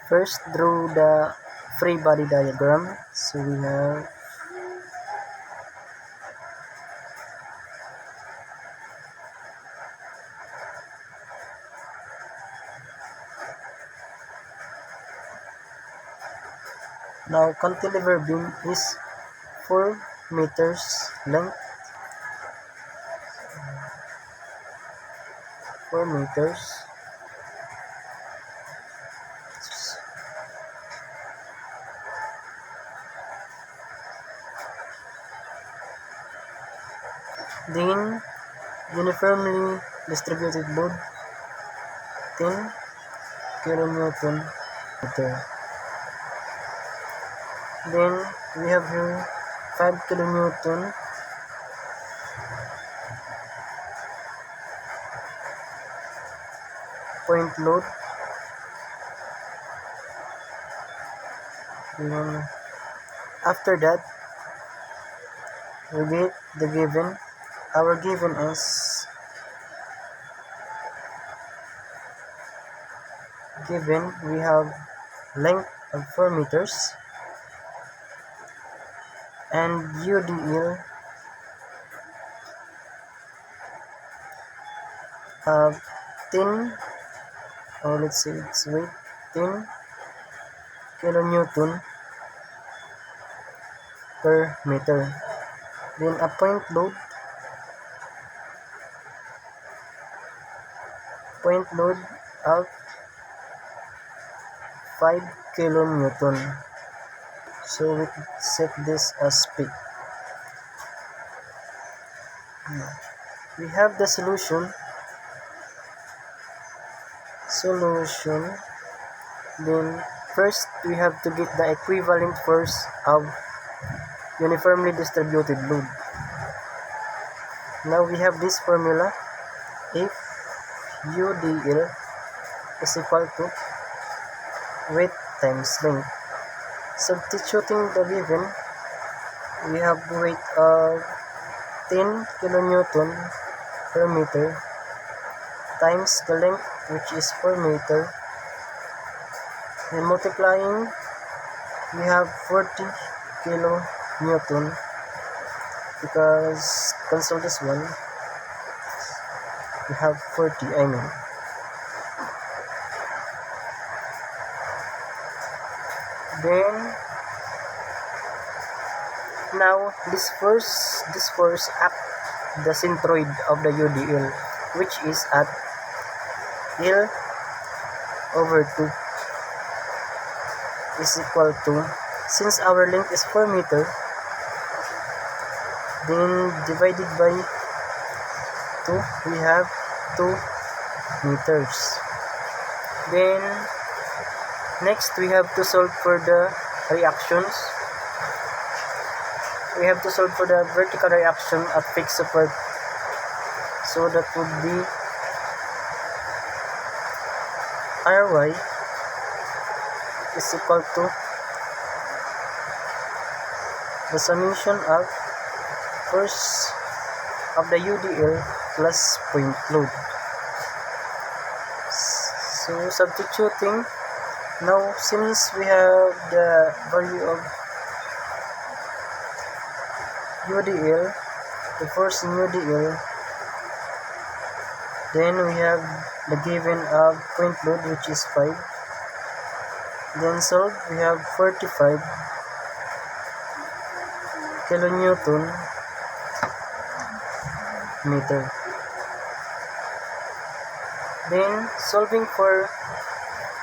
First, draw the free body diagram. So we have now cantilever beam is 4 meters length, 4 meters. Then uniformly distributed load 10 kilonewton meter. Then we have here 5 kilonewton point load. After that, we get the given. Our given is given. We have length of 4 meters and UDL of 10, or let's say its weight 10 kilonewton per meter. Then a point load of 5 kilonewton. So we set this as P. We have the solution. Then first we have to get the equivalent force of uniformly distributed load. Now we have this formula. If UDL is equal to weight times length. Substituting the given, we have weight of 10 kilonewton per meter times the length, which is 4 meter. Then multiplying, we have 40 kilonewton, because cancel this one, we have 40, Then now this force at the centroid of the UDL, which is at L over 2 is equal to, since our length is 4 meter, then divided by 2, we have 2 meters. Then next we have to solve for the reactions. We have to solve for the vertical reaction at fixed support. So that would be Ry is equal to the summation of force of the UDL plus point load. So substituting, now since we have the value of UDL, the force in UDL, then we have the given of point load, which is 5. Then solve, we have 45 kilonewton meter. Then solving for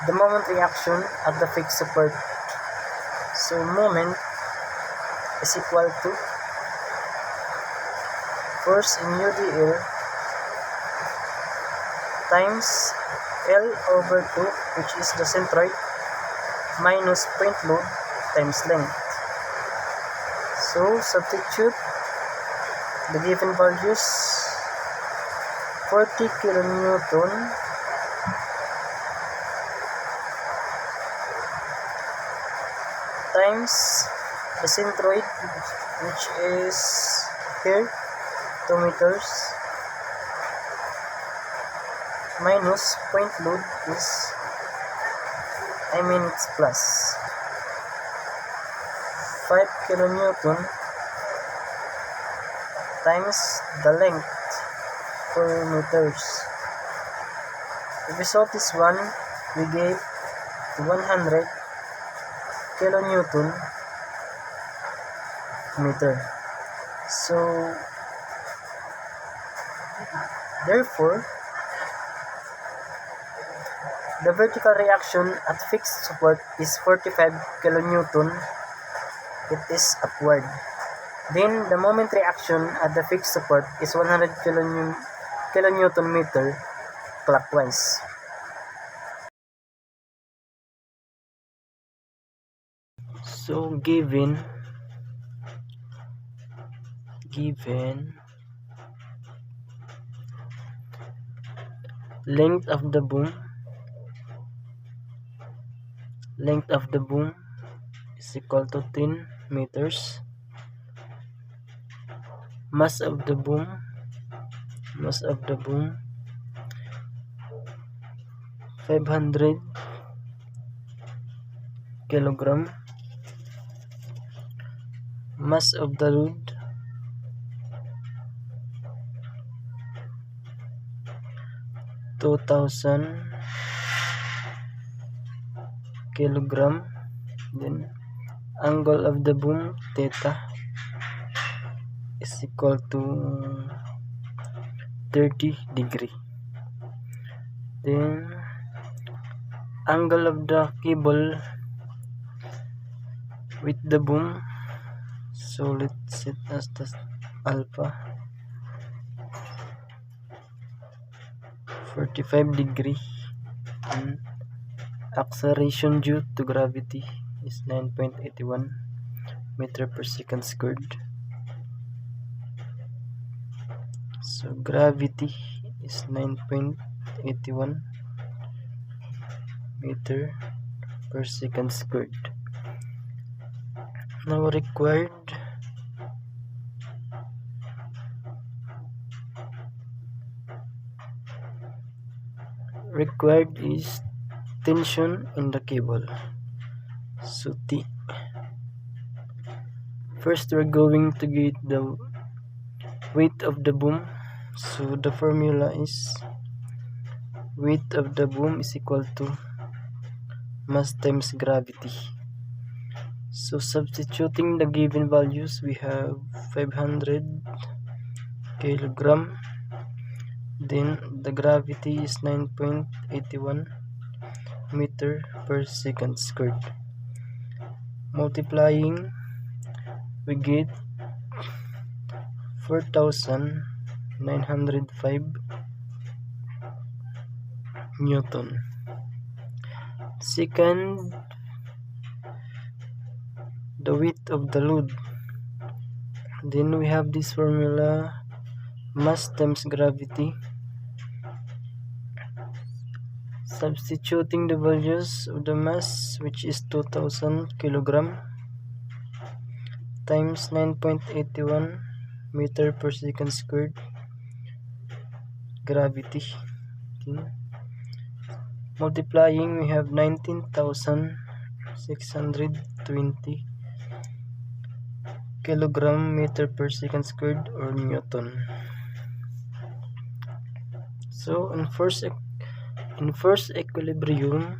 the moment reaction at the fixed support. So moment is equal to force in UDL times L over 2, which is the centroid, minus point load times length. So substitute the given values: 40 kilonewton times the centroid, which is here 2 meters, minus point load is it's plus 5 kilonewton times the length per meters. If we solve this one, we get 100 kilonewton meter. So therefore, the vertical reaction at fixed support is 45 kilonewton. It is upward. Then the moment reaction at the fixed support is 100 kilonewton meter clockwise. So given length of the boom is equal to 10 meters. Mass of the boom 500 kilogram. Mass of the load 2000 kilogram. Then angle of the boom theta is equal to 30 degree. Then angle of the cable with the boom, so let's set as the alpha 45 degree, and acceleration due to gravity is 9.81 meter per second squared. So gravity is 9.81 meter per second squared. Now required is tension in the cable. So T. First we're going to get the weight of the boom. So the formula is weight of the boom is equal to mass times gravity. So substituting the given values, we have 500 kilogram. Then the gravity is 9.81 meter per second squared. Multiplying, we get 4,905 Newton. Second, the weight of the load. Then we have this formula, mass times gravity. Substituting the values of the mass, which is 2000 kilogram times 9.81 meter per second squared gravity. Multiplying, we have 19,620 kilogram meter per second squared, or Newton. So in first equilibrium,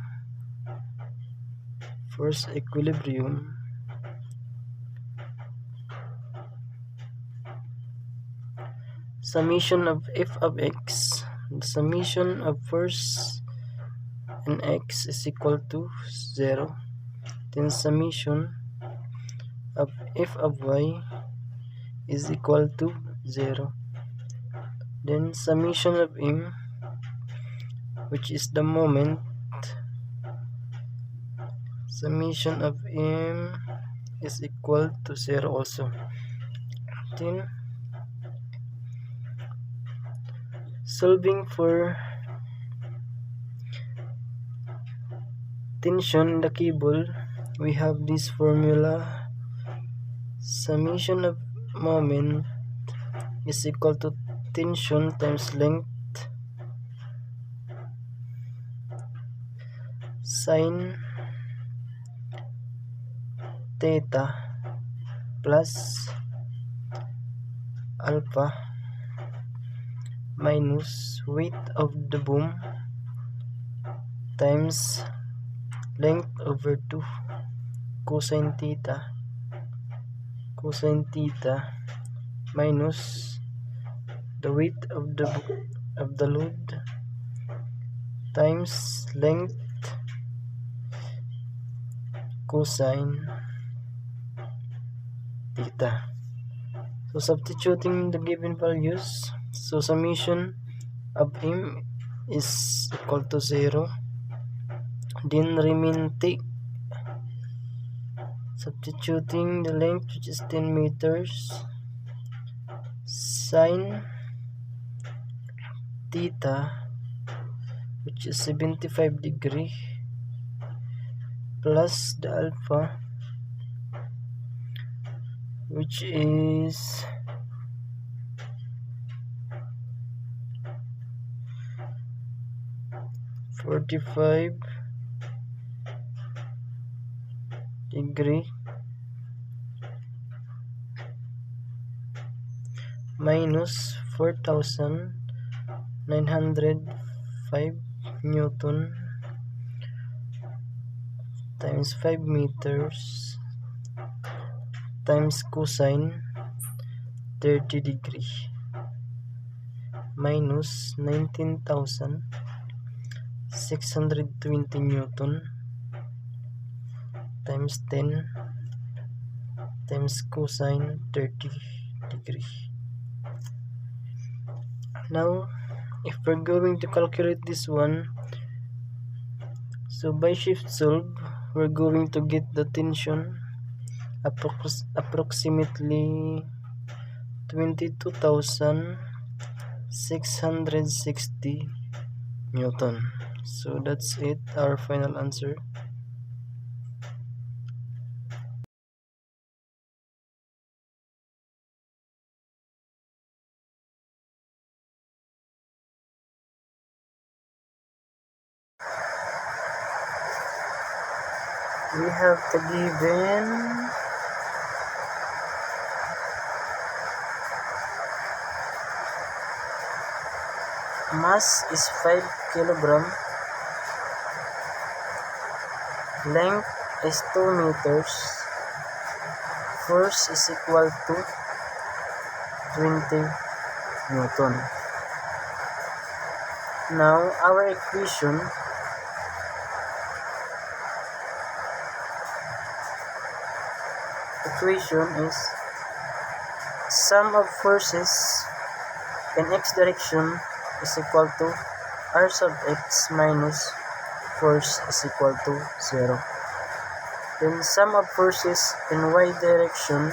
summation of f of x, the summation of first and x is equal to 0. Then summation of f of y is equal to 0. Then summation of m, which is the moment, summation of m is equal to 0 also. Then solving for tension in the cable, we have this formula, summation of moment is equal to tension times length sine theta plus alpha minus weight of the boom times length over 2 cosine theta minus the weight of the load times length cosine theta. So substituting the given values, so summation of m is equal to 0. Then remain t. Substituting the length, which is 10 meters, sine theta, which is 75 degree, plus the alpha, which is 45 degree minus 4,905 Newton times 5 meters times cosine 30 degree minus 19,620 Newton times 10 times cosine 30 degree. Now if we're going to calculate this one, so by shift solve, we're going to get the tension approximately 22,660 Newton. So that's it, our final answer. We have the given mass is 5 kilogram, length is 2 meters, force is equal to 20 Newton. Now our equation is sum of forces in x direction is equal to r sub x minus force is equal to 0. Then sum of forces in y direction,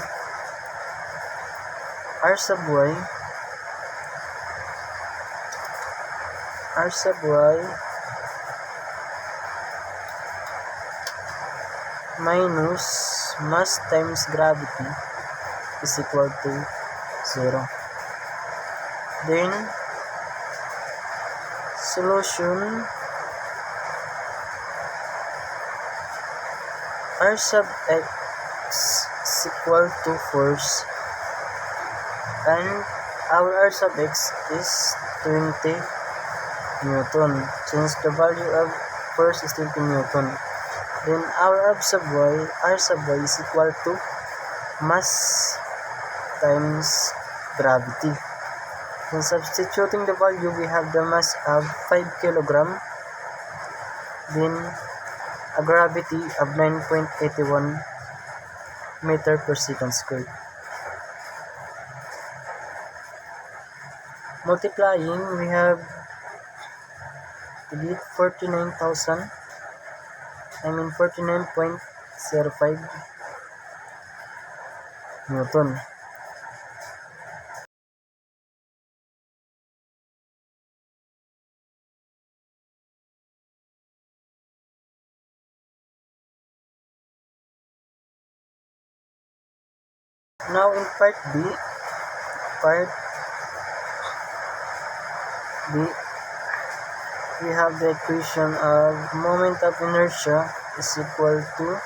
r sub y minus mass times gravity is equal to 0. Then solution, r sub x is equal to force, and our r sub x is 20 Newton since the value of force is 20 Newton. Then our r sub y is equal to mass times gravity. Then substituting the value, we have the mass of 5 kilogram, then a gravity of 9.81 meter per second squared. Multiplying, we have to get 49.05 Newton. Now in part B, we have the equation of moment of inertia is equal to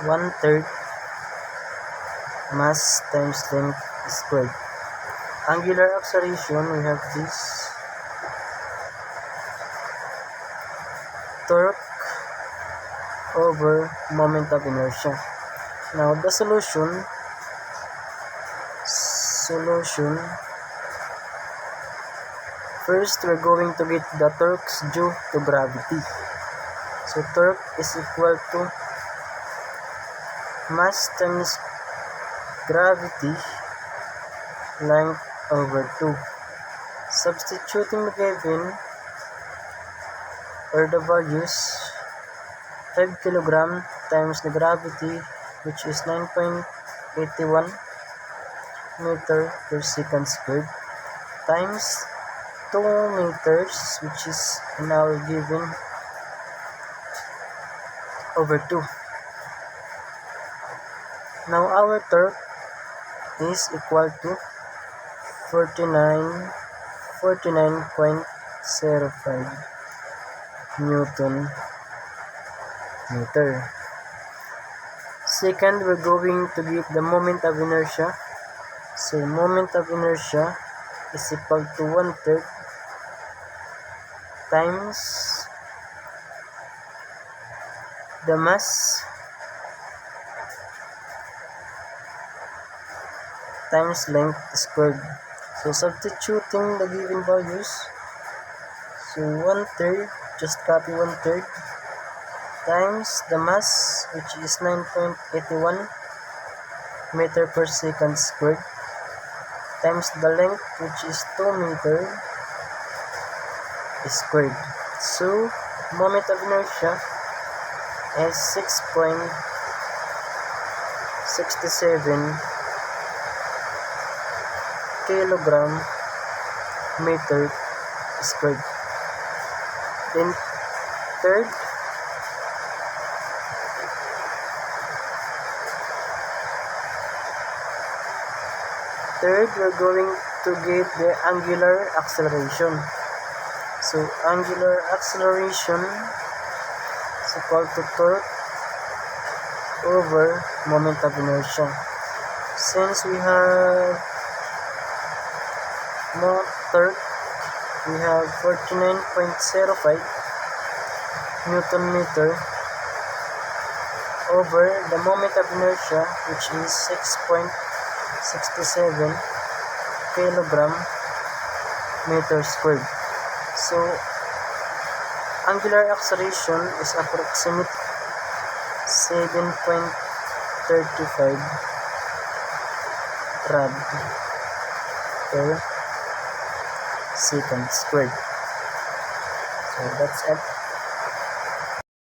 1/3 mass times length squared. Angular acceleration, we have this torque over moment of inertia. Now the solution, first we're going to get the torques due to gravity. So torque is equal to mass times gravity length over 2. Substituting the given or the values, 5 kg times the gravity, which is 9.81 meter per second squared, times 2 meters, which is now given, over 2. Now our torque is equal to 49.05 Newton meter. Second, we're going to get the moment of inertia. So moment of inertia is equal to 1/3 times the mass times length squared. So substituting the given values, so 1/3, just copy 1/3 times the mass, which is 9.81 meter per second squared, times the length, which is 2 meter squared. So moment of inertia is 6.67 kilogram meter squared. Then third, we're going to get the angular acceleration. So angular acceleration is equal to torque over moment of inertia. Since we have more torque, we have 49.05 Newton meter over the moment of inertia, which is 6.67 kilogram meter squared. So angular acceleration is approximately 7.35 rad per second squared. So that's it.